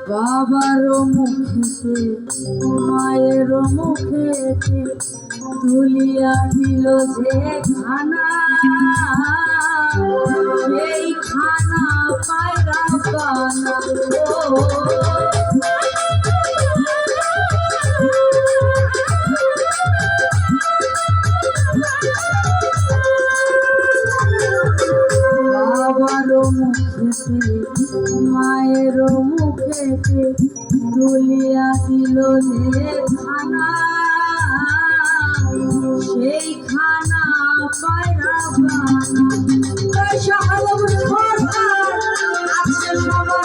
বাবারও মুখেতে মায়েরও মুখেতে তুলিয়া দিল যে খানা, সেই খানা পায়রা পানা। বাবারও মুখেতে মায়েরও মুখেতে তুলিয়া দিল যে খানা, সেই খানা পায়রা পানা। আছে সবার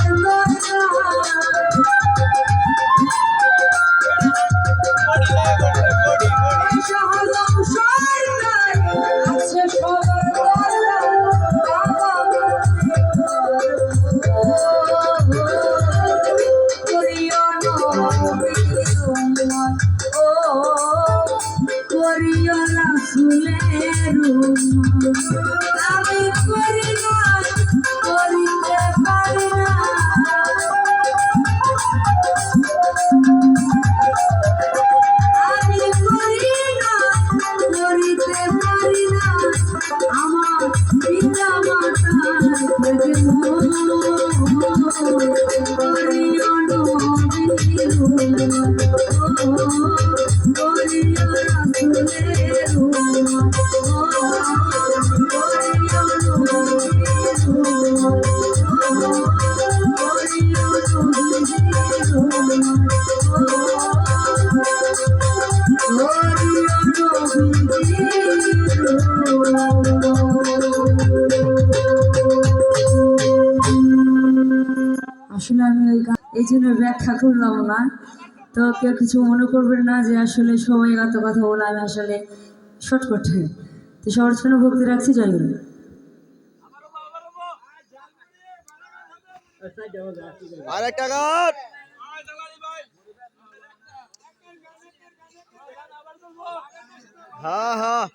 আছে সবার করিও না ফুলের আমি করি না, করিতে পারি না। আমি করি না, করিতে পারি না। আমার পিতা মাতার করিও না করিও রাসূলের আসলে আমি ওই এই জন্য ব্যাখ্যা করলাম না, তো কেউ কিছু মনে করবেন না যে আসলে সবাই এত কথা বলে আমি আসলে শর্ট করতে। তো সবার জন্য ভক্তি রাখছি। জয় গুরু। আরেকটা গান। হ্যাঁ হ্যাঁ।